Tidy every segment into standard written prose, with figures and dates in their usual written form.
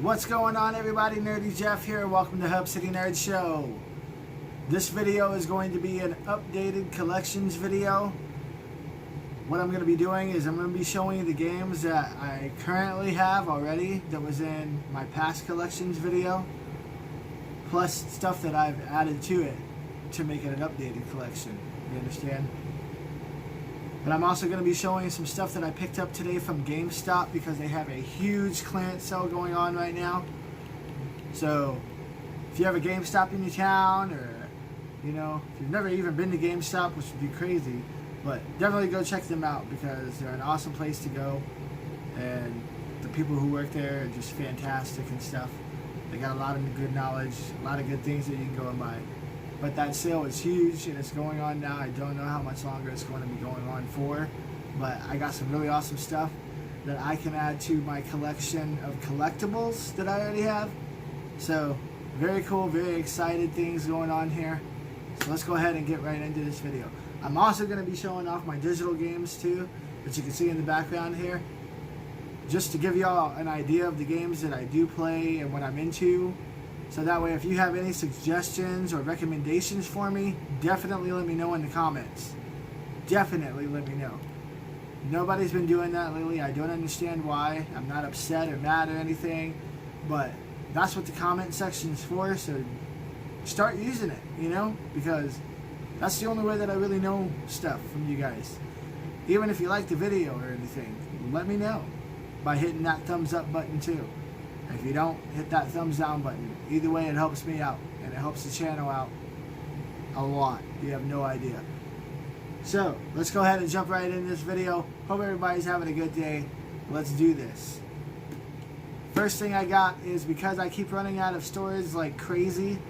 What's going on, everybody? Nerdy Jeff here. Welcome to Hub City Nerd Show. This video is going to be an updated collections video. What I'm going to be doing is I'm going to be showing you the games that I currently have already that was in my past collections video, plus stuff that I've added to it to make it an updated collection. You understand? But I'm also going to be showing some stuff that I picked up today from GameStop because they have a huge clearance sale going on right now. So if you have a GameStop in your town, or if you've never even been to GameStop, which would be crazy, but definitely go check them out because they're an awesome place to go, and the people who work there are just fantastic and stuff. They got a lot of good knowledge, a lot of good things that you can go and buy. But that sale is huge and it's going on now. I don't know how much longer it's going to be going on for, but I got some really awesome stuff that I can add to my collection of collectibles that I already have. So very cool, very excited things going on here. So let's go ahead and get right into this video. I'm also going to be showing off my digital games too, that you can see in the background here, just to give y'all an idea of the games that I do play and what I'm into. So that way, if you have any suggestions or recommendations for me, definitely let me know in the comments. Definitely let me know. Nobody's been doing that lately. I don't understand why. I'm not upset or mad or anything, but that's what the comment section is for. So start using it, because that's the only way that I really know stuff from you guys. Even if you like the video or anything, let me know by hitting that thumbs up button too. If you don't, hit that thumbs down button. Either way, it helps me out and it helps the channel out a lot. You have no idea. So let's go ahead and jump right into this video. Hope everybody's having a good day. Let's do this. First thing I got is, because I keep running out of storage like crazy,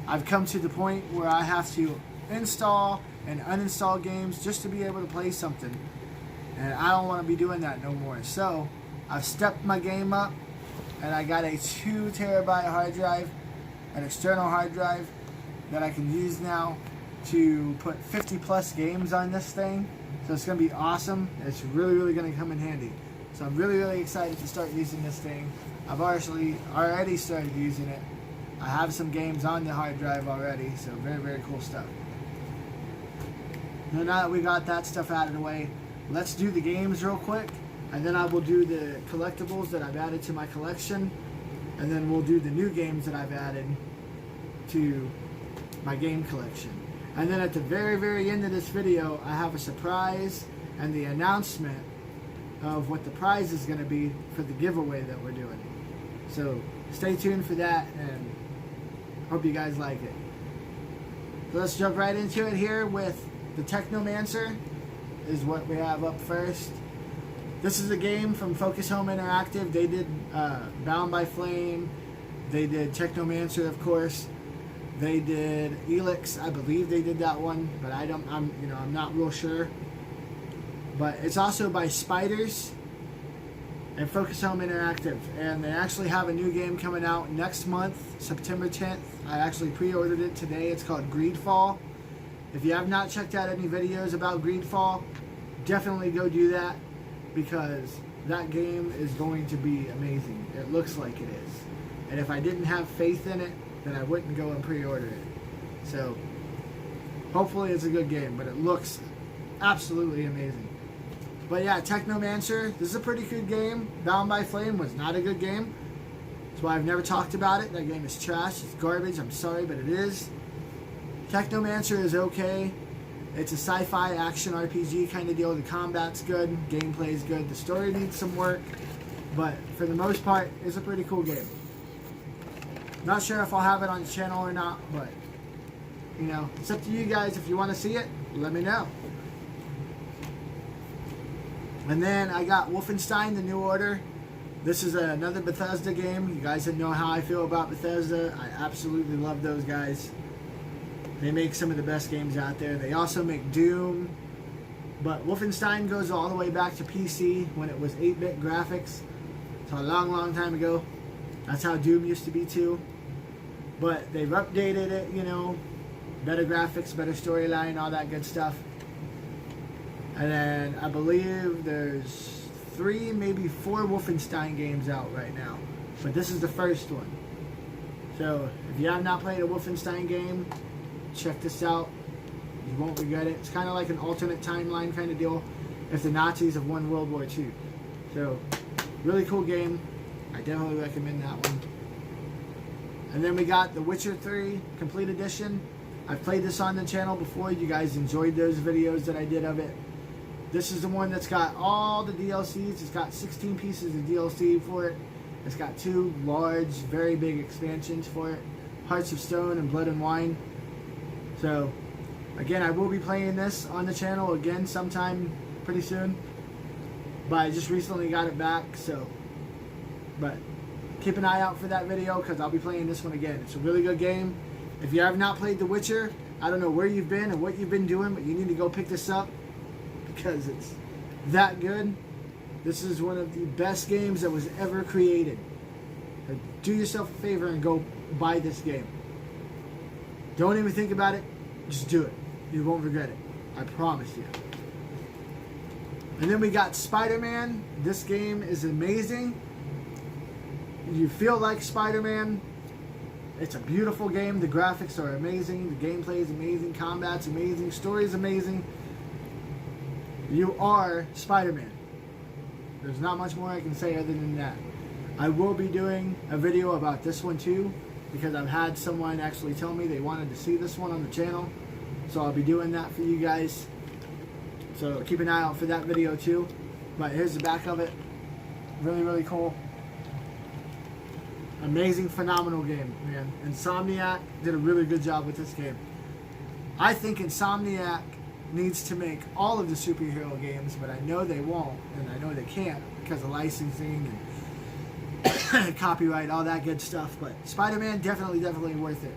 I've come to the point where I have to install and uninstall games just to be able to play something, and I don't want to be doing that no more. So I've stepped my game up, and I got a 2 terabyte hard drive, an external hard drive that I can use now to put 50 plus games on this thing. So it's going to be awesome. It's really going to come in handy. So I'm really excited to start using this thing. I've already started using it. I have some games on the hard drive already, so very cool stuff. Now that we got that stuff out of the way, let's do the games real quick, and then I will do the collectibles that I've added to my collection, and then we'll do the new games that I've added to my game collection. And then at the very end of this video, I have a surprise and the announcement of what the prize is going to be for the giveaway that we're doing. So stay tuned for that, and hope you guys like it. So let's jump right into it here with the Technomancer is what we have up first. This is a game from Focus Home Interactive. They did Bound by Flame. They did Technomancer, of course. They did Elix. I believe they did that one, but I'm not real sure. But it's also by Spiders and Focus Home Interactive, and they actually have a new game coming out next month, September 10th. I actually pre-ordered it today. It's called Greedfall. If you have not checked out any videos about Greedfall, definitely go do that, because that game is going to be amazing. It looks like it is. And if I didn't have faith in it, then I wouldn't go and pre-order it. So hopefully it's a good game, but it looks absolutely amazing. But yeah, Technomancer, this is a pretty good game. Bound by Flame was not a good game. That's why I've never talked about it. That game is trash. It's garbage. I'm sorry, but it is. Technomancer is okay. It's a sci-fi action RPG kind of deal. The combat's good. Gameplay is good. The story needs some work. But for the most part, it's a pretty cool game. Not sure if I'll have it on the channel or not, but it's up to you guys. If you want to see it, let me know. And then I got Wolfenstein: The New Order. This is another Bethesda game. You guys know how I feel about Bethesda. I absolutely love those guys. They make some of the best games out there. They also make Doom. But Wolfenstein goes all the way back to PC when it was 8-bit graphics. So a long time ago. That's how Doom used to be too. But they've updated it, better graphics, better storyline, all that good stuff. And then I believe there's 3, maybe 4 Wolfenstein games out right now. But this is the first one. So if you have not played a Wolfenstein game, check this out. You won't regret it. It's kind of like an alternate timeline kind of deal if the Nazis have won World War II. So, really cool game. I definitely recommend that one. And then we got The Witcher 3 Complete Edition. I've played this on the channel before. You guys enjoyed those videos that I did of it. This is the one that's got all the DLCs. It's got 16 pieces of DLC for it. It's got 2 large, very big expansions for it. Hearts of Stone and Blood and Wine. So, again, I will be playing this on the channel again sometime pretty soon. But I just recently got it back, so. But keep an eye out for that video because I'll be playing this one again. It's a really good game. If you have not played The Witcher, I don't know where you've been and what you've been doing, but you need to go pick this up because it's that good. This is one of the best games that was ever created. So do yourself a favor and go buy this game. Don't even think about it. Just do it. You won't regret it. I promise you. And then we got Spider-Man. This game is amazing. You feel like Spider-Man. It's a beautiful game. The graphics are amazing. The gameplay is amazing. Combat's amazing. Story is amazing. You are Spider-Man. There's not much more I can say other than that. I will be doing a video about this one too, because I've had someone actually tell me they wanted to see this one on the channel. So I'll be doing that for you guys. So keep an eye out for that video too. But here's the back of it. Really, really cool. Amazing, phenomenal game, man. Insomniac did a really good job with this game. I think Insomniac needs to make all of the superhero games, but I know they won't, and I know they can't because of licensing and copyright, all that good stuff. But Spider-Man, definitely worth it.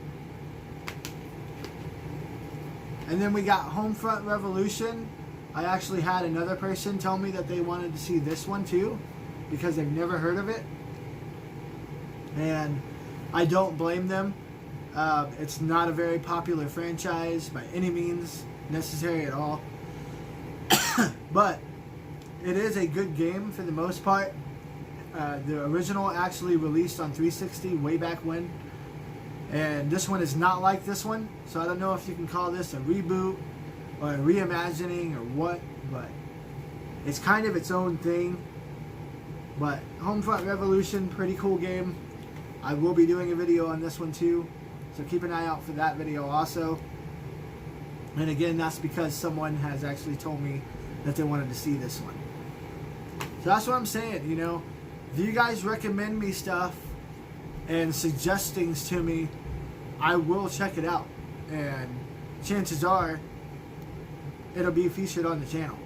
And then we got Homefront Revolution. I actually had another person tell me that they wanted to see this one too because they've never heard of it. And I don't blame them. It's not a very popular franchise by any means necessary at all. But it is a good game for the most part. The original actually released on 360 way back when. And this one is not like this one. So I don't know if you can call this a reboot or a reimagining or what. But it's kind of its own thing. But Homefront Revolution, pretty cool game. I will be doing a video on this one too, so keep an eye out for that video also. And again, that's because someone has actually told me that they wanted to see this one. So that's what I'm saying, you know. If you guys recommend me stuff and suggest things to me, I will check it out. And chances are, it'll be featured on the channel.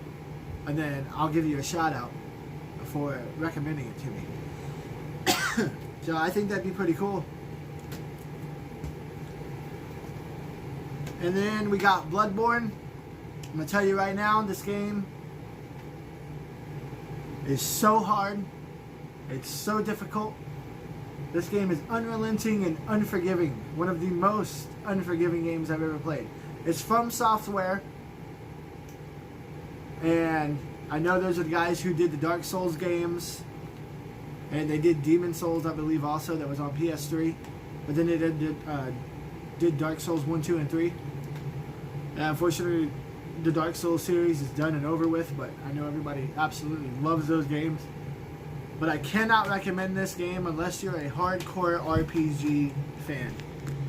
And then I'll give you a shout out for recommending it to me. So I think that'd be pretty cool. And then we got Bloodborne. I'm going to tell you right now, this game is so hard. It's so difficult. This game is unrelenting and unforgiving. One of the most unforgiving games I've ever played. It's from Software. And I know those are the guys who did the Dark Souls games. And they did Demon Souls, I believe, also. That was on PS3. But then they did Dark Souls 1, 2, and 3. And unfortunately, the Dark Souls series is done and over with. But I know everybody absolutely loves those games. But I cannot recommend this game unless you're a hardcore RPG fan.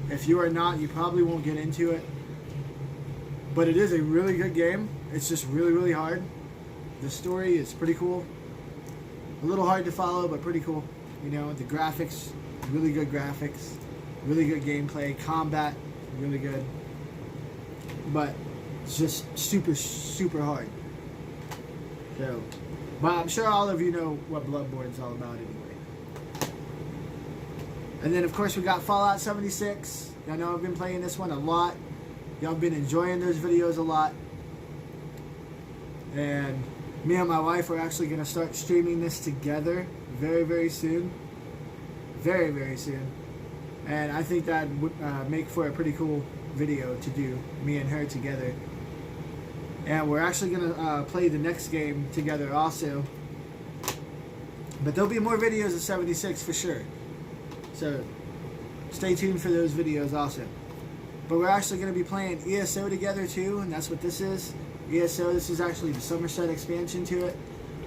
If you are not, you probably won't get into it. But it is a really good game. It's just really, really hard. The story is pretty cool. A little hard to follow, but pretty cool. You know, the graphics, really good graphics. Really good gameplay. Combat, really good. But it's just super, super hard. So, but I'm sure all of you know what Bloodborne's all about anyway. And then, of course, we got Fallout 76. I know I've been playing this one a lot. Y'all been enjoying those videos a lot. And me and my wife are actually going to start streaming this together very, very soon. Very, very soon. And I think that would make for a pretty cool video to do, me and her together. And we're actually going to play the next game together also. But there'll be more videos of 76 for sure. So stay tuned for those videos also. But we're actually going to be playing ESO together too, and that's what this is. ESO, this is actually the Somerset expansion to it,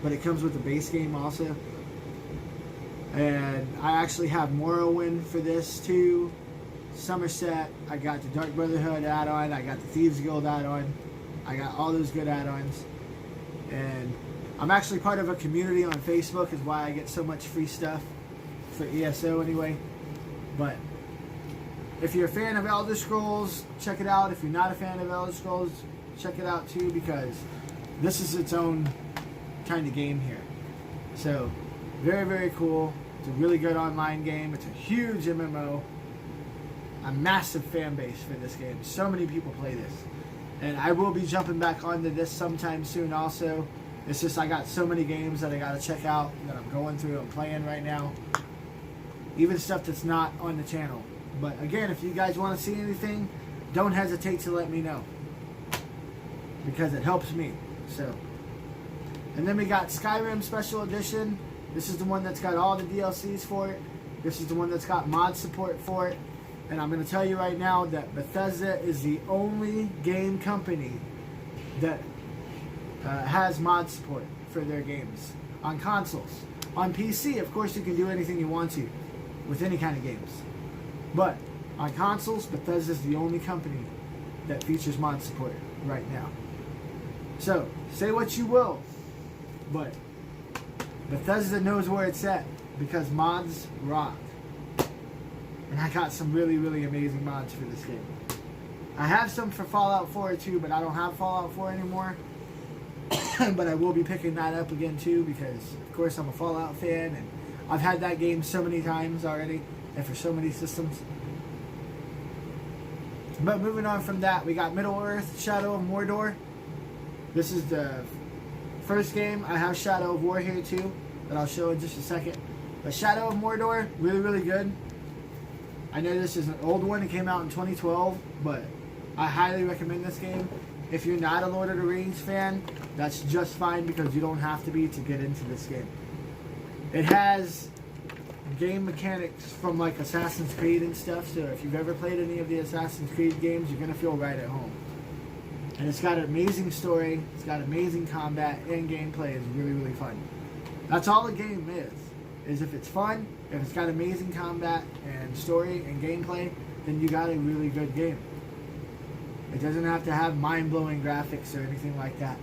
but it comes with the base game also. And I actually have Morrowind for this too. Somerset, I got the Dark Brotherhood add-on, I got the Thieves Guild add-on, I got all those good add-ons. And I'm actually part of a community on Facebook, is why I get so much free stuff for ESO anyway. But if you're a fan of Elder Scrolls, check it out. If you're not a fan of Elder Scrolls, check it out too, because this is its own kind of game here. So, very, very cool. It's a really good online game. It's a huge MMO. A massive fan base for this game. So many people play this. And I will be jumping back onto this sometime soon also. It's just I got so many games that I got to check out that I'm going through and playing right now. Even stuff that's not on the channel. But again, if you guys want to see anything, don't hesitate to let me know, because it helps me. So, and then we got Skyrim Special Edition. This is the one that's got all the DLCs for it. This is the one that's got mod support for it. And I'm going to tell you right now that Bethesda is the only game company that has mod support for their games on consoles. On PC, of course, you can do anything you want to with any kind of games. But on consoles, Bethesda is the only company that features mod support right now. So, say what you will, but Bethesda knows where it's at, because mods rock. And I got some really, really amazing mods for this game. I have some for Fallout 4 too, but I don't have Fallout 4 anymore. But I will be picking that up again too, because of course I'm a Fallout fan, and I've had that game so many times already, and for so many systems. But moving on from that, we got Middle-earth, Shadow of Mordor. This is the first game. I have Shadow of War here too, that I'll show in just a second. But Shadow of Mordor, really, really good. I know this is an old one. It came out in 2012, but I highly recommend this game. If you're not a Lord of the Rings fan, that's just fine, because you don't have to be to get into this game. It has game mechanics from like Assassin's Creed and stuff, so if you've ever played any of the Assassin's Creed games, you're going to feel right at home. And it's got an amazing story, it's got amazing combat, and gameplay is really, really fun. That's all the game is if it's fun, if it's got amazing combat and story and gameplay, then you got a really good game. It doesn't have to have mind-blowing graphics or anything like that.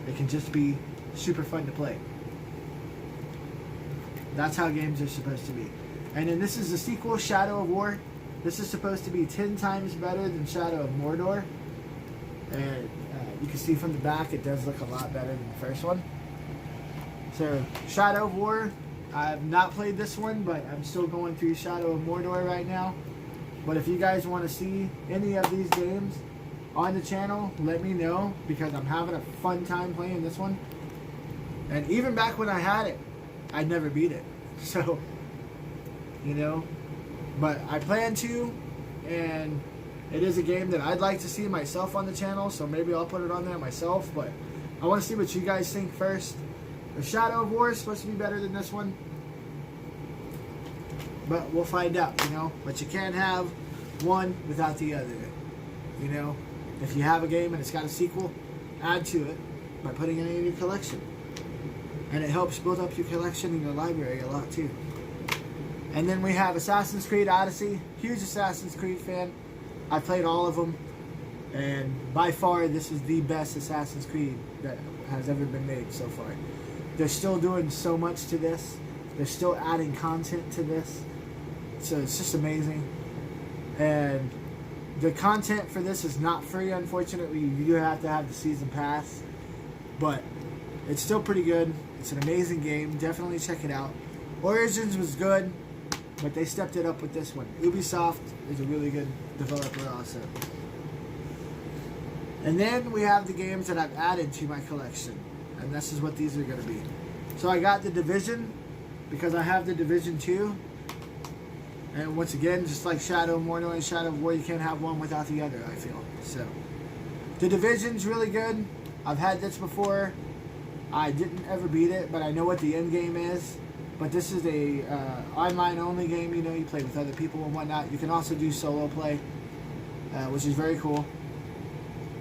It can just be super fun to play. That's how games are supposed to be. And then this is the sequel, Shadow of War. This is supposed to be 10 times better than Shadow of Mordor. And you can see from the back, it does look a lot better than the first one. So, Shadow of War, I've not played this one, but I'm still going through Shadow of Mordor right now. But if you guys want to see any of these games on the channel, let me know, because I'm having a fun time playing this one. And even back when I had it, I'd never beat it. So, you know, but I plan to, and it is a game that I'd like to see myself on the channel, so maybe I'll put it on there myself, but I want to see what you guys think first. The Shadow of War is supposed to be better than this one, but we'll find out, you know. But you can't have one without the other, you know. If you have a game and it's got a sequel, add to it by putting it in your collection. And it helps build up your collection and your library a lot too. And then we have Assassin's Creed Odyssey. Huge Assassin's Creed fan. I played all of them, and by far this is the best Assassin's Creed that has ever been made so far. They're still doing so much to this. They're still adding content to this. So it's just amazing. And the content for this is not free, unfortunately. You do have to have the season pass. But it's still pretty good. It's an amazing game. Definitely check it out. Origins was good, but they stepped it up with this one. Ubisoft is a really good developer also. And then we have the games that I've added to my collection. And this is what these are going to be. So I got The Division, because I have The Division 2. And once again, just like Shadow of Mordor and Shadow of War, you can't have one without the other, I feel. So, The Division's really good. I've had this before. I didn't ever beat it, but I know what the end game is. But this is a online only game. You know, you play with other people and whatnot. You can also do solo play, which is very cool.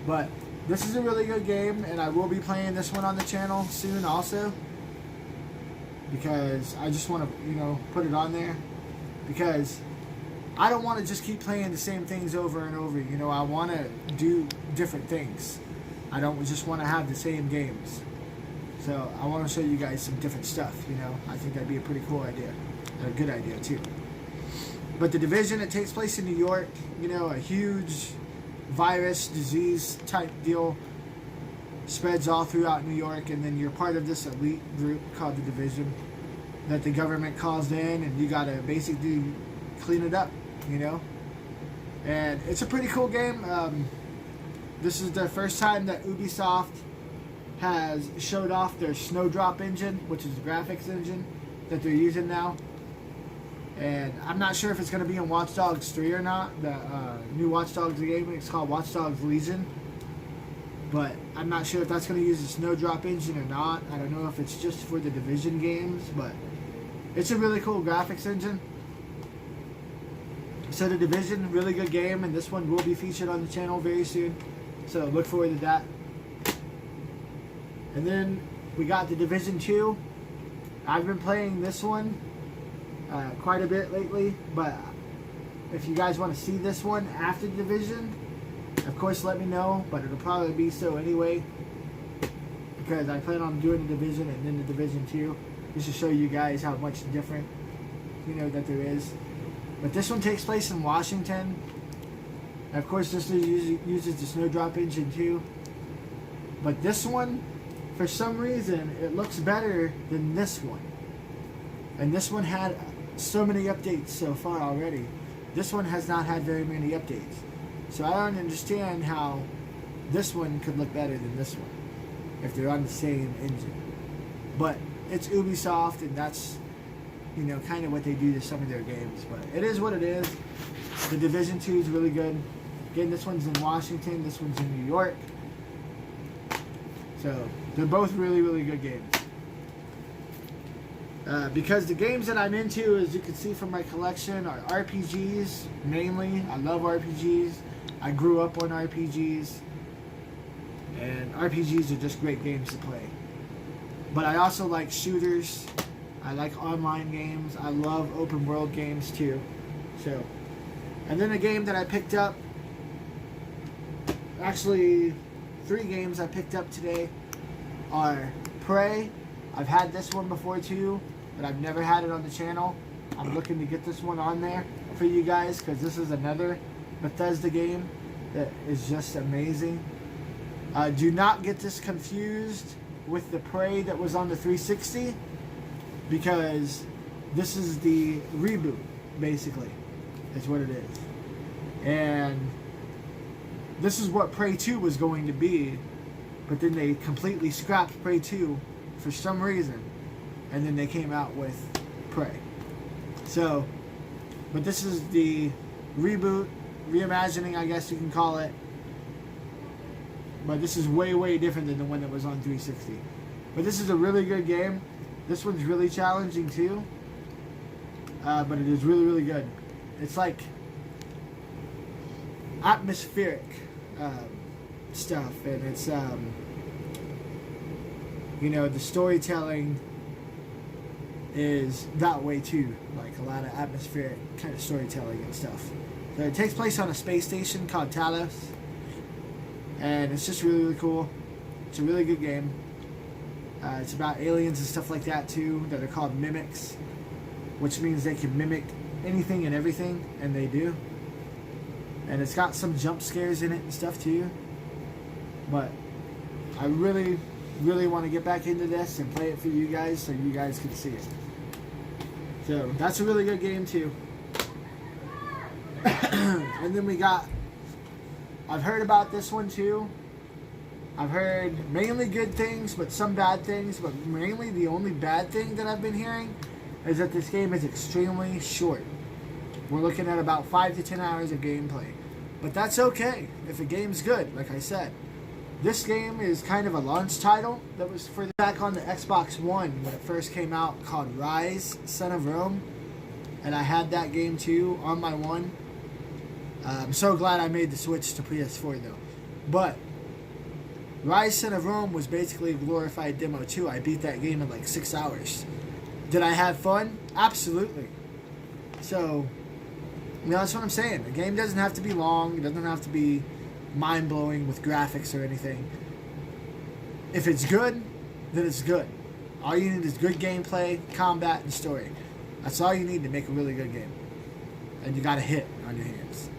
But this is a really good game, and I will be playing this one on the channel soon also, because I just want to, you know, put it on there, because I don't want to just keep playing the same things over and over. You know, I want to do different things. I don't just want to have the same games. So I want to show you guys some different stuff, you know. I think that'd be a pretty cool idea, and a good idea too. But the Division, it takes place in New York, you know, a huge virus, disease type deal spreads all throughout New York, and then you're part of this elite group called the Division that the government calls in, and you gotta basically clean it up, you know. And it's a pretty cool game. This is the first time that Ubisoft has showed off their Snowdrop engine, which is the graphics engine that they're using now. And I'm not sure if it's going to be in Watch Dogs 3 or not. The new Watch Dogs game, it's called Watch Dogs Legion. But I'm not sure if that's going to use the Snowdrop engine or not. I don't know if it's just for the Division games, but it's a really cool graphics engine. So the Division, really good game, and this one will be featured on the channel very soon. So look forward to that. And then we got the Division 2. I've been playing this one quite a bit lately, but if you guys want to see this one after the Division, of course let me know, but it'll probably be so anyway, because I plan on doing the Division and then the Division 2, just to show you guys how much different, you know, that there is. But this one takes place in Washington. Of course, this uses the Snowdrop engine too. But this one, for some reason, it looks better than this one. And this one had so many updates so far already. This one has not had very many updates. So I don't understand how this one could look better than this one if they're on the same engine. But it's Ubisoft, and that's, you know, kind of what they do to some of their games. But it is what it is. The Division 2 is really good. Again, this one's in Washington, this one's in New York. So they're both really, really good games. Because the games that I'm into, as you can see from my collection, are RPGs mainly. I love RPGs. I grew up on RPGs. And RPGs are just great games to play. But I also like shooters. I like online games. I love open world games too. So, and then a game that I picked up, actually 3 games I picked up today, are Prey. I've had this one before too, but I've never had it on the channel. I'm looking to get this one on there for you guys, because this is another Bethesda game that is just amazing. Do not get this confused with the Prey that was on the 360, because this is the reboot, basically, is what it is. And this is what Prey 2 was going to be, but then they completely scrapped Prey 2 for some reason, and then they came out with Prey. So, but this is the reboot, reimagining, I guess you can call it. But this is way, way different than the one that was on 360. But this is a really good game. This one's really challenging too. But it is really, really good. It's like atmospheric stuff, and it's you know, the storytelling is that way too, like a lot of atmospheric kind of storytelling and stuff. So it takes place on a space station called Talos, and it's just really, really cool. It's a really good game. It's about aliens and stuff like that too, that are called mimics, which means they can mimic anything and everything, and they do. And it's got some jump scares in it and stuff too. But I really, really want to get back into this and play it for you guys, so you guys can see it. So that's a really good game too. And then we got, I've heard about this one too. I've heard mainly good things, but some bad things. But mainly the only bad thing that I've been hearing is that this game is extremely short. We're looking at about 5 to 10 hours of gameplay. But that's okay if the game's good, like I said. This game is kind of a launch title that was for back on the Xbox One when it first came out, called Rise, Son of Rome. And I had that game too on my One. I'm so glad I made the switch to PS4 though. But Rise, Son of Rome was basically a glorified demo too. I beat that game in like 6 hours. Did I have fun? Absolutely. So, you know, that's what I'm saying. The game doesn't have to be long. It doesn't have to be mind-blowing with graphics or anything. If it's good, then it's good. All you need is good gameplay, combat, and story. That's all you need to make a really good game. And you got a hit on your hands.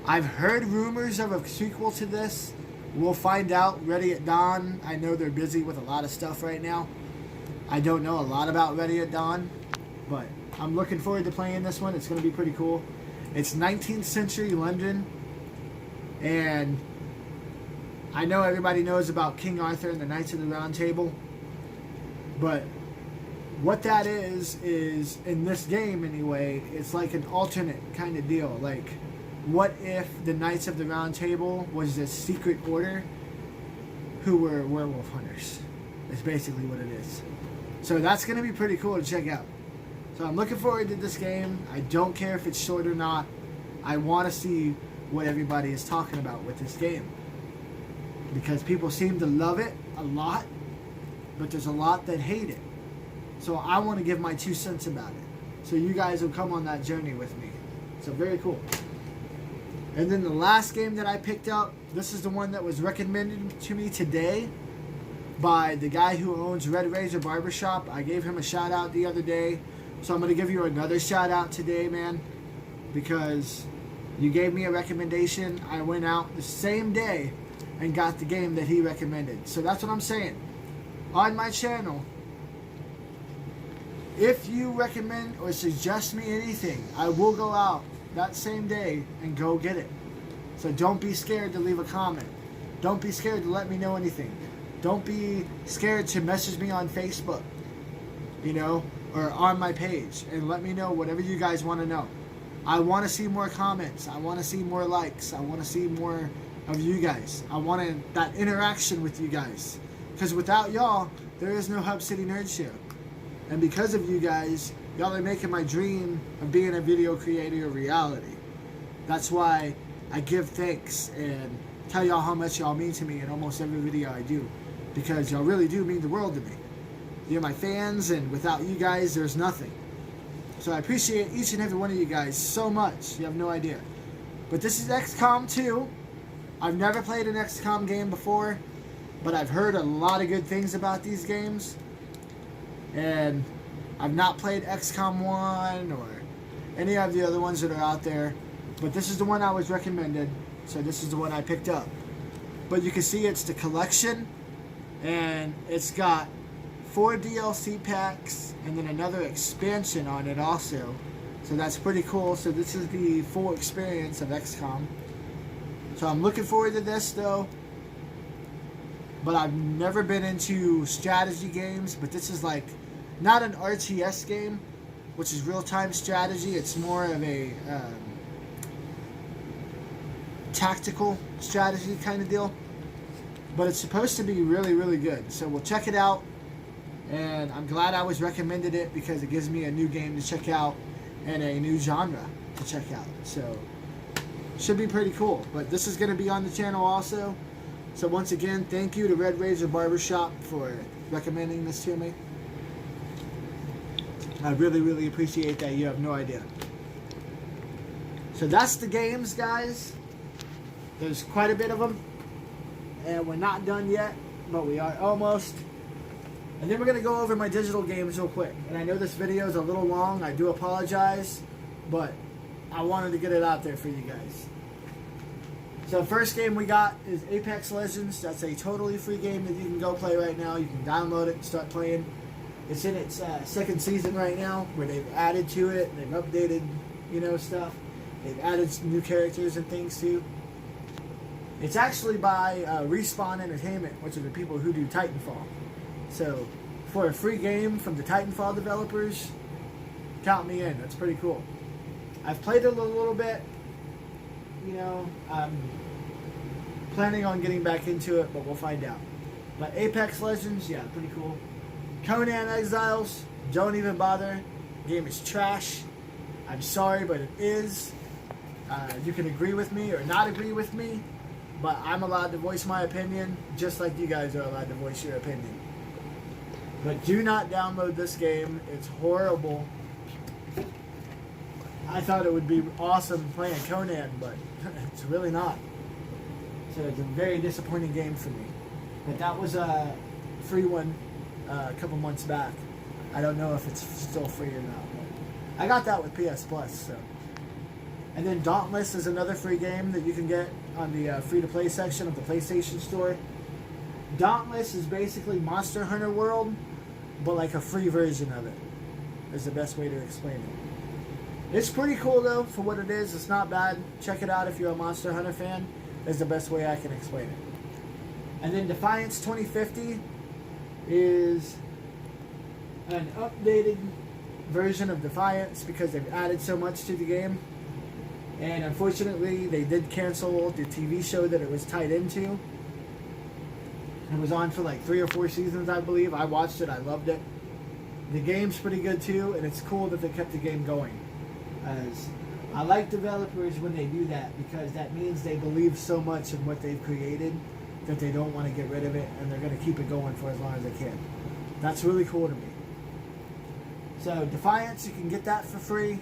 I've heard rumors of a sequel to this. We'll find out. Ready at Dawn. I know they're busy with a lot of stuff right now. I don't know a lot about Ready at Dawn, but I'm looking forward to playing this one. It's going to be pretty cool. It's 19th century London, and I know everybody knows about King Arthur and the Knights of the Round Table, but what that is in this game anyway, it's like an alternate kind of deal. Like, what if the Knights of the Round Table was this secret order who were werewolf hunters? That's basically what it is. So that's going to be pretty cool to check out. So I'm looking forward to this game. I don't care if it's short or not. I want to see what everybody is talking about with this game, because people seem to love it a lot, but there's a lot that hate it. So I want to give my 2 cents about it. So you guys will come on that journey with me. So very cool. And then the last game that I picked up, this is the one that was recommended to me today by the guy who owns Red Razor Barbershop. I gave him a shout out the other day. So I'm going to give you another shout out today, man, because you gave me a recommendation. I went out the same day and got the game that he recommended. So that's what I'm saying. On my channel, if you recommend or suggest me anything, I will go out that same day and go get it. So don't be scared to leave a comment. Don't be scared to let me know anything. Don't be scared to message me on Facebook, you know, or on my page, and let me know whatever you guys want to know. I want to see more comments. I want to see more likes. I want to see more of you guys. I want that interaction with you guys, because without y'all, there is no Hub City Nerd Show. And because of you guys, y'all are making my dream of being a video creator a reality. That's why I give thanks and tell y'all how much y'all mean to me in almost every video I do, because y'all really do mean the world to me. You're my fans, and without you guys, there's nothing. So I appreciate each and every one of you guys so much. You have no idea. But this is XCOM 2. I've never played an XCOM game before, but I've heard a lot of good things about these games. And I've not played XCOM 1 or any of the other ones that are out there. But this is the one I was recommended, so this is the one I picked up. But you can see it's the collection, and it's got 4 DLC packs and then another expansion on it also. So that's pretty cool. So this is the full experience of XCOM. So I'm looking forward to this though. But I've never been into strategy games, but this is like not an RTS game, which is real-time strategy. It's more of a tactical strategy kind of deal. But it's supposed to be really, really good. So we'll check it out. And I'm glad I was recommended it, because it gives me a new game to check out and a new genre to check out. So should be pretty cool. But this is going to be on the channel also. So once again, thank you to Red Razor Barbershop for recommending this to me. I really, really appreciate that. You have no idea. So that's the games, guys. There's quite a bit of them. And we're not done yet, but we are almost. And then we're going to go over my digital games real quick. And I know this video is a little long. I do apologize. But I wanted to get it out there for you guys. So the first game we got is Apex Legends. That's a totally free game that you can go play right now. You can download it and start playing. It's in its second season right now, where they've added to it. They've updated, you know, stuff. They've added some new characters and things too. It's actually by Respawn Entertainment, which are the people who do Titanfall. So for a free game from the Titanfall developers, count me in. That's pretty cool. I've played it a little bit. You know, planning on getting back into it, but we'll find out. But Apex Legends, yeah, pretty cool. Conan Exiles, don't even bother. Game is trash. I'm sorry, but it is. You can agree with me or not agree with me, but I'm allowed to voice my opinion, just like you guys are allowed to voice your opinion. But do not download this game. It's horrible. I thought it would be awesome playing Conan, but it's really not. So it's a very disappointing game for me. But that was a free one a couple months back. I don't know if it's still free or not. But I got that with PS Plus. So. And then Dauntless is another free game that you can get on the free-to-play section of the PlayStation Store. Dauntless is basically Monster Hunter World, but like a free version of it, is the best way to explain it. It's pretty cool though for what it is. It's not bad. Check it out if you're a Monster Hunter fan. Is the best way I can explain it. And then Defiance 2050 is an updated version of Defiance because they've added so much to the game. And unfortunately, they did cancel the TV show that it was tied into. It was on for like 3 or 4 seasons, I believe. I watched it. I loved it. The game's pretty good too, and it's cool that they kept the game going. As I like developers when they do that because that means they believe so much in what they've created that they don't want to get rid of it, and they're going to keep it going for as long as they can. That's really cool to me. So Defiance, you can get that for free.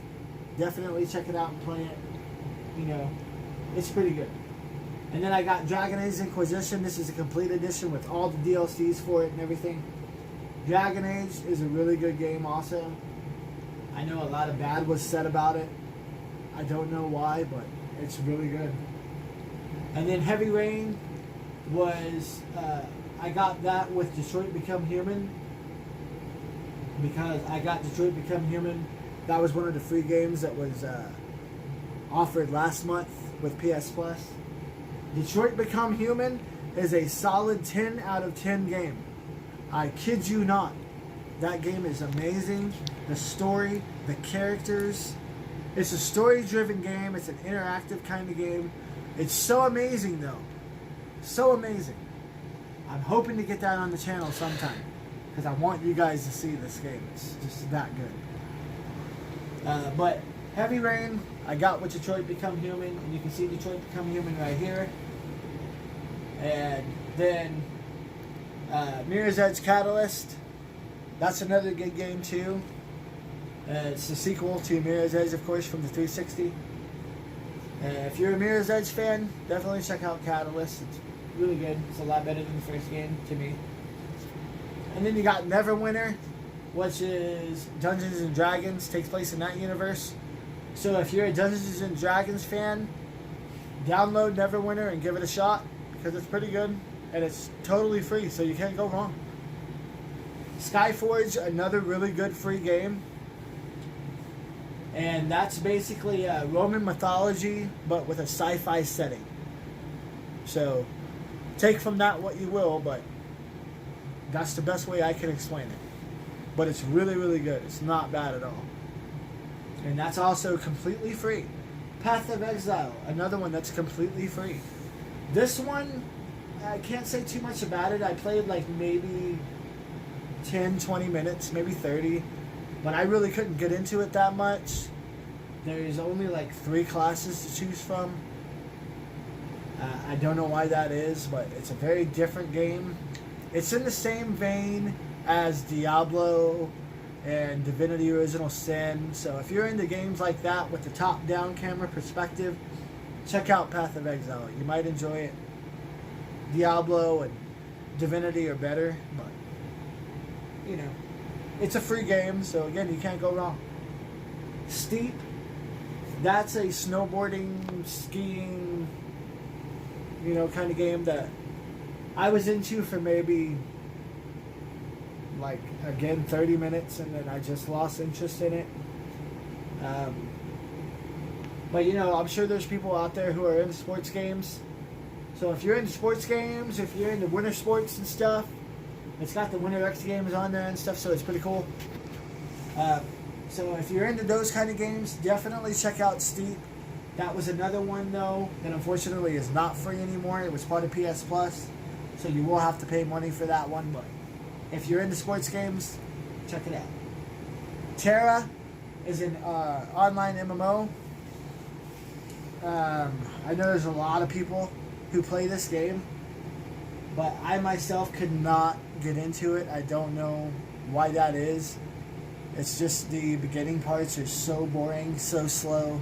Definitely check it out and play it. You know, it's pretty good. And then I got Dragon Age Inquisition. This is a complete edition with all the DLCs for it and everything. Dragon Age is a really good game also. I know a lot of bad was said about it. I don't know why, but it's really good. And then Heavy Rain was, I got that with Detroit Become Human. Because I got Detroit Become Human. That was one of the free games that was offered last month with PS Plus. Detroit Become Human is a solid 10 out of 10 game. I kid you not. That game is amazing. The story, the characters. It's a story-driven game. It's an interactive kind of game. It's so amazing, though. So amazing. I'm hoping to get that on the channel sometime. Because I want you guys to see this game. It's just that good. But Heavy Rain, I got with Detroit Become Human. And you can see Detroit Become Human right here. And then Mirror's Edge Catalyst. That's another good game too. It's the sequel to Mirror's Edge, of course, from the 360. If you're a Mirror's Edge fan, definitely check out Catalyst. It's really good. It's a lot better than the first game to me. And then you got Neverwinter, which is Dungeons and Dragons. Takes place in that universe. So if you're a Dungeons and Dragons fan, download Neverwinter and give it a shot because it's pretty good and it's totally free, so you can't go wrong. Skyforge, another really good free game. And that's basically Roman mythology, but with a sci-fi setting. So, take from that what you will, but that's the best way I can explain it. But it's really, really good. It's not bad at all. And that's also completely free. Path of Exile, another one that's completely free. This one, I can't say too much about it. I played like maybe 10, 20 minutes, maybe 30. But I really couldn't get into it that much. There's only like 3 classes to choose from. I don't know why that is, but it's a very different game. It's in the same vein as Diablo and Divinity Original Sin. So if you're into games like that with the top-down camera perspective, check out Path of Exile. You might enjoy it. Diablo and Divinity are better, but you know, it's a free game, so again, you can't go wrong. Steep, that's a snowboarding, skiing, you know, kind of game that I was into for maybe, like, again, 30 minutes, and then I just lost interest in it. But, you know, I'm sure there's people out there who are into sports games. So if you're into sports games, if you're into winter sports and stuff, it's got the Winter X Games on there and stuff, so it's pretty cool. So if you're into those kind of games, definitely check out Steep. That was another one, though, that unfortunately is not free anymore. It was part of PS Plus, so you will have to pay money for that one. But if you're into sports games, check it out. Terra is an online MMO. I know there's a lot of people who play this game, but I myself could not get into it. I don't know why that is. It's just the beginning parts are so boring, so slow.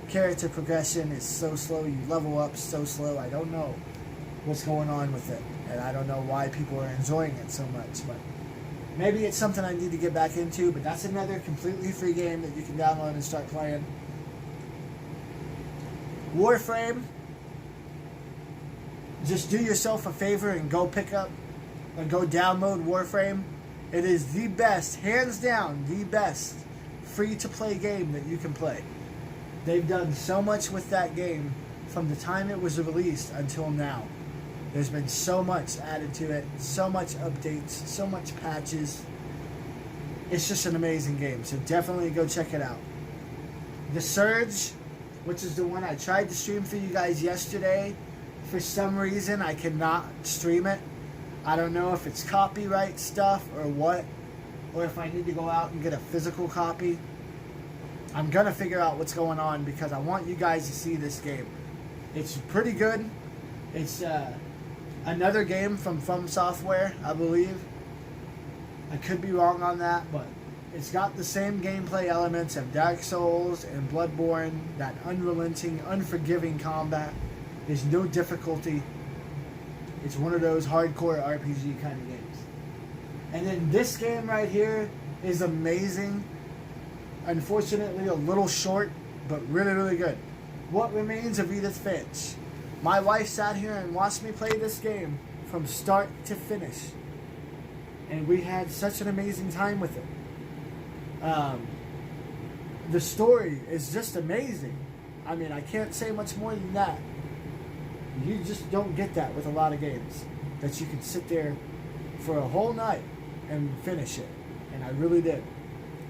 Character progression is so slow. You level up so slow. I don't know what's going on with it, and I don't know why people are enjoying it so much, but maybe it's something I need to get back into. But that's another completely free game that you can download and start playing. Warframe, just do yourself a favor and go pick up and go download Warframe. It is the best, hands down, the best free-to-play game that you can play. They've done so much with that game from the time it was released until now. There's been so much added to it, so much updates, so much patches. It's just an amazing game, so definitely go check it out. The Surge, which is the one I tried to stream for you guys yesterday. For some reason, I cannot stream it. I don't know if it's copyright stuff or what, or if I need to go out and get a physical copy. I'm going to figure out what's going on because I want you guys to see this game. It's pretty good. It's another game from Software, I believe. I could be wrong on that, but it's got the same gameplay elements of Dark Souls and Bloodborne, that unrelenting, unforgiving combat. There's no difficulty. It's one of those hardcore RPG kind of games. And then this game right here is amazing. Unfortunately, a little short, but really, really good. What Remains of Edith Finch. My wife sat here and watched me play this game from start to finish. And we had such an amazing time with it. The story is just amazing. I mean, I can't say much more than that. You just don't get that with a lot of games. That you can sit there for a whole night and finish it. And I really did.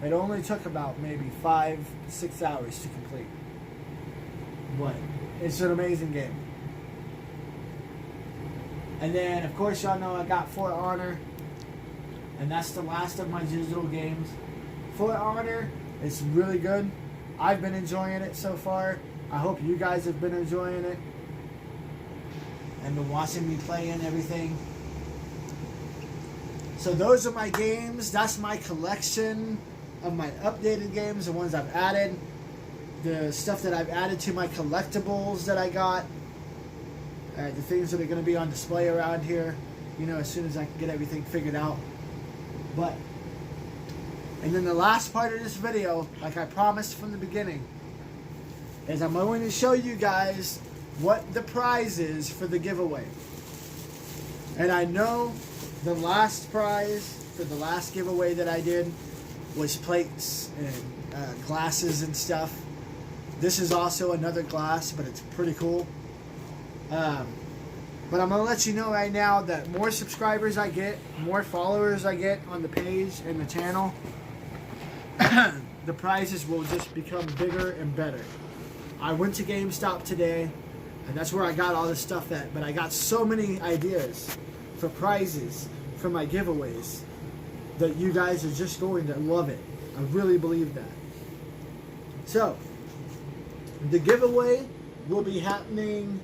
It only took about maybe 5-6 hours to complete. But it's an amazing game. And then, of course, y'all know I got For Honor. And that's the last of my digital games. For Honor is really good. I've been enjoying it so far. I hope you guys have been enjoying it. And been watching me play and everything. So those are my games. That's my collection of my updated games, the ones I've added. The stuff that I've added to my collectibles that I got. The things that are going to be on display around here. You know, as soon as I can get everything figured out. But, and then the last part of this video, like I promised from the beginning, is I'm going to show you guys what the prize is for the giveaway. And I know the last prize for the last giveaway that I did was plates and glasses and stuff. This is also another glass, but it's pretty cool. But I'm going to let you know right now that more subscribers I get, more followers I get on the page and the channel, the prizes will just become bigger and better. I went to GameStop today, and that's where I got all this stuff at. But I got so many ideas for prizes for my giveaways that you guys are just going to love it. I really believe that. So, the giveaway will be happening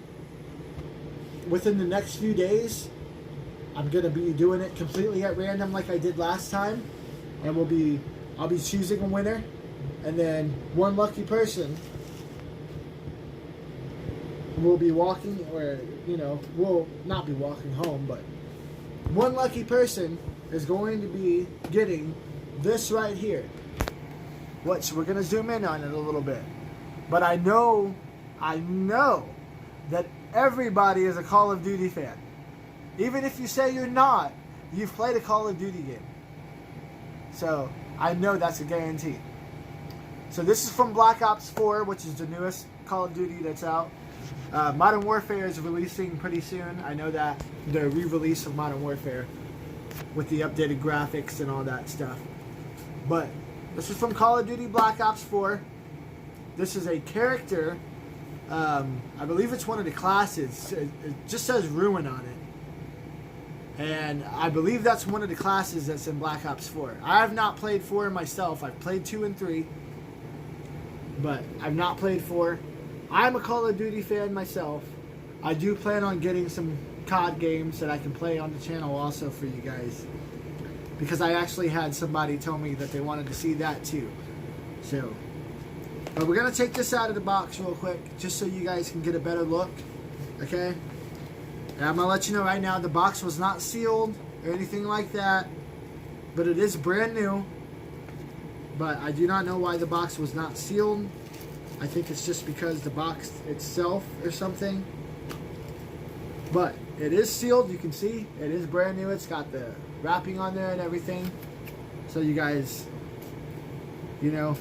within the next few days. I'm going to be doing it completely at random like I did last time. And I'll be choosing a winner. And then one lucky person will be walking, or, you know, will not be walking home, but one lucky person is going to be getting this right here. Which we're going to zoom in on it a little bit. But I know that everybody is a Call of Duty fan. Even if you say you're not, you've played a Call of Duty game. So, I know that's a guarantee. So this is from Black Ops 4, which is the newest Call of Duty that's out. Modern Warfare is releasing pretty soon. I know that. The re-release of Modern Warfare with the updated graphics and all that stuff. But this is from Call of Duty Black Ops 4. This is a character I believe it's one of the classes. It just says Ruin on it. And I believe that's one of the classes that's in Black Ops 4. I have not played 4 myself. I've played 2 and 3. But I've not played 4. I'm a Call of Duty fan myself. I do plan on getting some COD games that I can play on the channel also for you guys. Because I actually had somebody tell me that they wanted to see that too. So, but we're going to take this out of the box real quick, just so you guys can get a better look. Okay? And I'm going to let you know right now, the box was not sealed or anything like that. But it is brand new. But I do not know why the box was not sealed. I think it's just because the box itself or something. But it is sealed, you can see. It is brand new. It's got the wrapping on there and everything. So you guys, you know.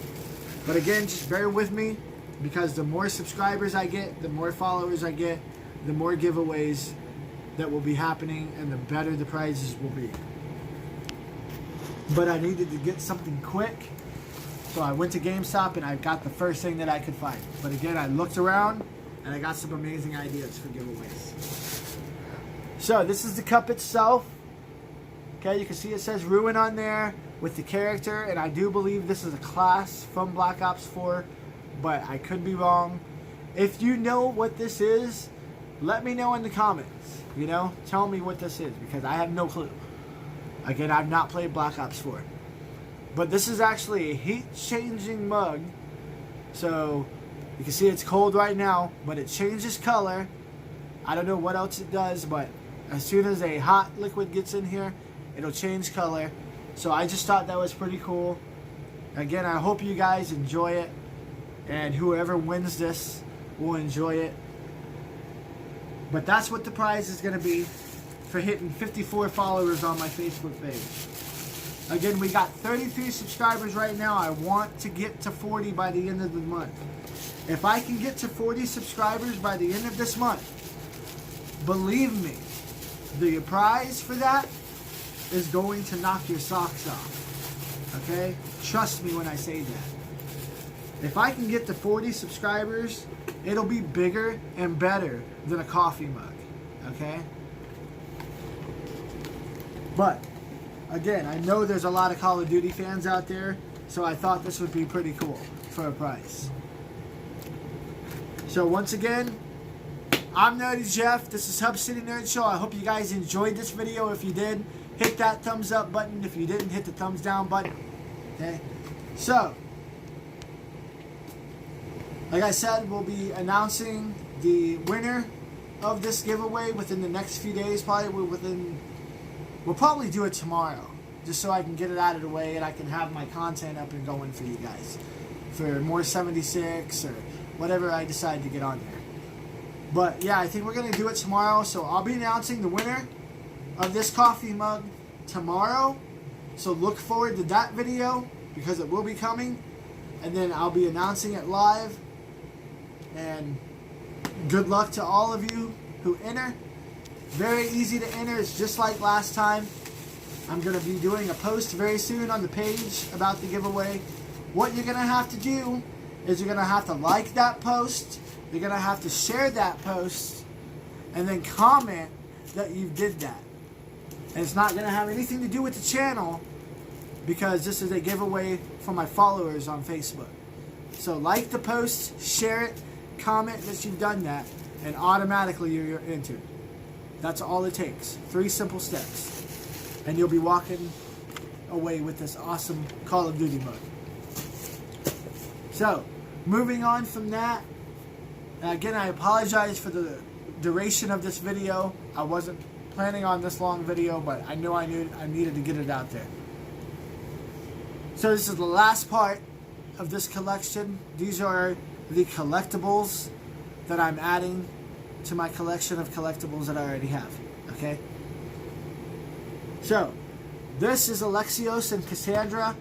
But again, just bear with me. Because the more subscribers I get, the more followers I get, the more giveaways that will be happening, and the better the prizes will be. But I needed to get something quick. So I went to GameStop and I got the first thing that I could find. But again, I looked around and I got some amazing ideas for giveaways. So this is the cup itself. Okay, you can see it says Ruin on there with the character. And I do believe this is a class from Black Ops 4. But I could be wrong. If you know what this is, let me know in the comments. You know, tell me what this is. Because I have no clue. Again, I've not played Black Ops 4. But this is actually a heat-changing mug. So, you can see it's cold right now, but it changes color. I don't know what else it does, but as soon as a hot liquid gets in here, it'll change color. So I just thought that was pretty cool. Again, I hope you guys enjoy it. And whoever wins this will enjoy it. But that's what the prize is going to be for hitting 54 followers on my Facebook page. Again, we got 33 subscribers right now. I want to get to 40 by the end of the month. If I can get to 40 subscribers by the end of this month, believe me, the prize for that is going to knock your socks off. Okay? Trust me when I say that. If I can get to 40 subscribers, it'll be bigger and better than a coffee mug. Okay? But again, I know there's a lot of Call of Duty fans out there, so I thought this would be pretty cool for a price. So once again, I'm Nerdy Jeff. This is Hub City Nerd Show. I hope you guys enjoyed this video. If you did, hit that thumbs up button. If you didn't, hit the thumbs down button. Okay? So, like I said, we'll be announcing the winner of this giveaway within the next few days. We'll probably do it tomorrow, just so I can get it out of the way and I can have my content up and going for you guys. For more 76 or whatever I decide to get on there. But yeah, I think we're going to do it tomorrow. So I'll be announcing the winner of this coffee mug tomorrow. So look forward to that video because it will be coming. And then I'll be announcing it live. And good luck to all of you who enter. Very easy to enter. It's just like last time. I'm going to be doing a post very soon on the page about the giveaway. What you're going to have to do is you're going to have to like that post. You're going to have to share that post. And then comment that you did that. And it's not going to have anything to do with the channel because this is a giveaway for my followers on Facebook. So like the post, share it, comment that you've done that, and automatically you're entered. That's all it takes. 3 simple steps. And you'll be walking away with this awesome Call of Duty mug. So, moving on from that. Again, I apologize for the duration of this video. I wasn't planning on this long video, but I knew I needed to get it out there. So this is the last part of this collection. These are the collectibles that I'm adding to my collection of collectibles that I already have. Okay? So, this is Alexios and Cassandra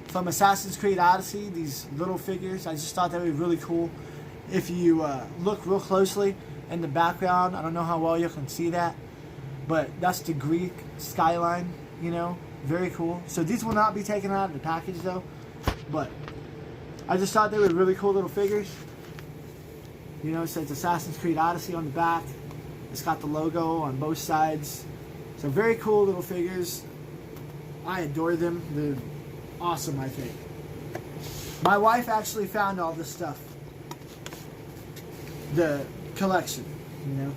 from Assassin's Creed Odyssey. These little figures. I just thought that would be really cool. If you look real closely in the background, I don't know how well you can see that, but that's the Greek skyline, you know. Very cool. So these will not be taken out of the package though, but I just thought they were really cool little figures. You know, it says Assassin's Creed Odyssey on the back. It's got the logo on both sides. So very cool little figures. I adore them. They're awesome, I think. My wife actually found all this stuff. The collection, you know.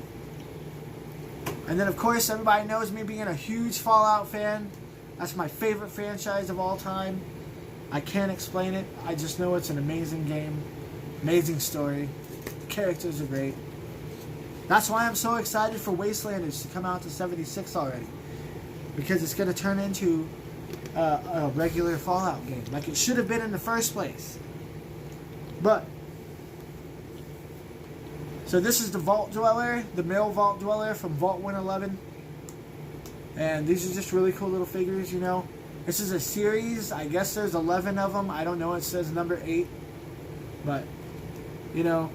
And then, of course, everybody knows me being a huge Fallout fan. That's my favorite franchise of all time. I can't explain it. I just know it's an amazing game. Amazing story. The characters are great. That's why I'm so excited for Wastelanders to come out to 76 already. Because it's going to turn into a regular Fallout game. Like it should have been in the first place. But, so this is the Vault Dweller, the male Vault Dweller from Vault 111. And these are just really cool little figures, you know. This is a series. I guess there's 11 of them. I don't know. It says number 8. But, you know,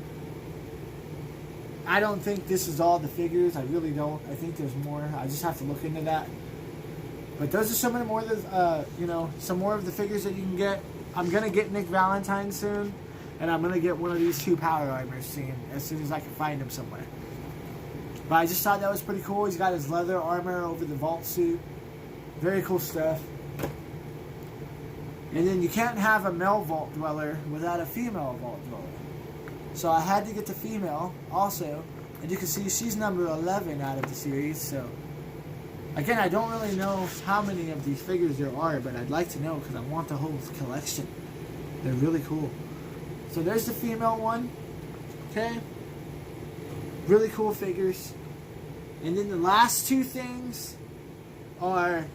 I don't think this is all the figures. I really don't. I think there's more. I just have to look into that. But those are some of the more, you know, some more of the figures that you can get. I'm going to get Nick Valentine soon. And I'm going to get one of these 2 power armors soon as I can find them somewhere. But I just thought that was pretty cool. He's got his leather armor over the vault suit. Very cool stuff. And then you can't have a male Vault Dweller without a female Vault Dweller. So I had to get the female also. And you can see she's number 11 out of the series. So, again, I don't really know how many of these figures there are, but I'd like to know because I want the whole collection. They're really cool. So there's the female one. Okay. Really cool figures. And then the last 2 things are,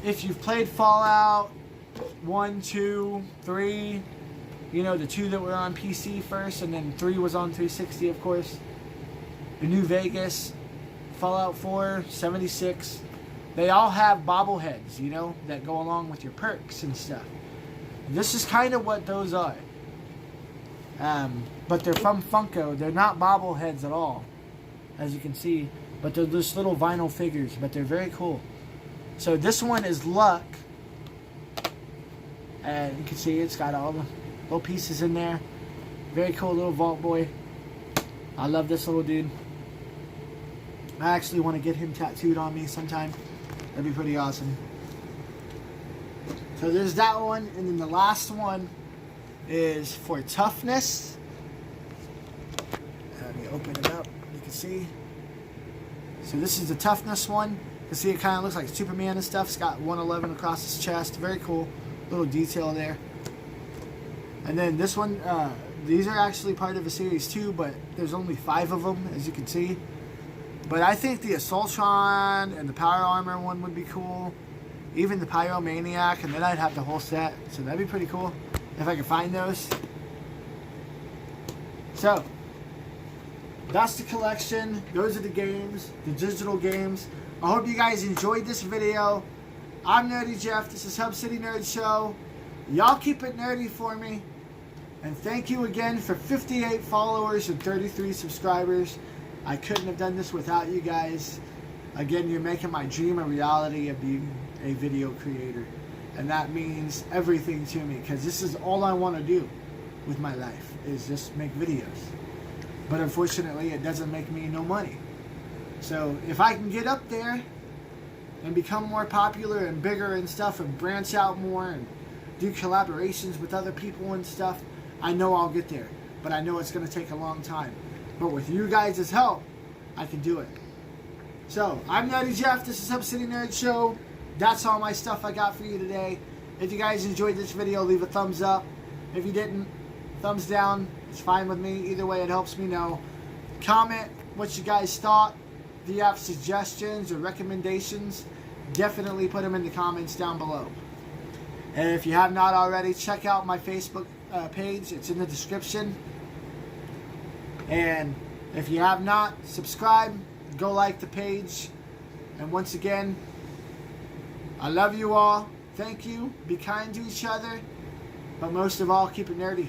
if you've played Fallout 1, 2, 3, you know, the 2 that were on PC first, and then 3 was on 360, of course. The New Vegas, Fallout 4, 76. They all have bobbleheads, you know, that go along with your perks and stuff. This is kind of what those are. But they're from Funko. They're not bobbleheads at all, as you can see. But they're just little vinyl figures. But they're very cool. So this one is Luck. And you can see it's got all the little pieces in there. Very cool little Vault Boy. I love this little dude. I actually want to get him tattooed on me sometime. That'd be pretty awesome. So there's that one. And then the last one is for toughness. Let me open it up. You can see. So this is the toughness one. You can see it kind of looks like Superman and stuff. It's got 111 across his chest. Very cool. Little detail there. And then this one, these are actually part of a series too, but there's only 5 of them, as you can see. But I think the Assaultron and the Power Armor one would be cool. Even the Pyromaniac, and then I'd have the whole set. So that'd be pretty cool if I could find those. So, that's the collection. Those are the games, the digital games. I hope you guys enjoyed this video. I'm Nerdy Jeff. This is Hub City Nerd Show. Y'all keep it nerdy for me. And thank you again for 58 followers and 33 subscribers. I couldn't have done this without you guys. Again, you're making my dream a reality of being a video creator. And that means everything to me, because this is all I want to do with my life, is just make videos. But unfortunately, it doesn't make me no money. So if I can get up there and become more popular and bigger and stuff, and branch out more and do collaborations with other people and stuff, I know I'll get there. But I know it's going to take a long time. But with you guys' help, I can do it. So, I'm Nerdy Jeff. This is Hub City Nerd Show. That's all my stuff I got for you today. If you guys enjoyed this video, leave a thumbs up. If you didn't, thumbs down. It's fine with me. Either way, it helps me know. Comment what you guys thought. If you have suggestions or recommendations, definitely put them in the comments down below. And if you have not already, check out my Facebook page. It's in the description. And if you have not, subscribe. Go like the page. And once again, I love you all. Thank you. Be kind to each other. But most of all, keep it nerdy.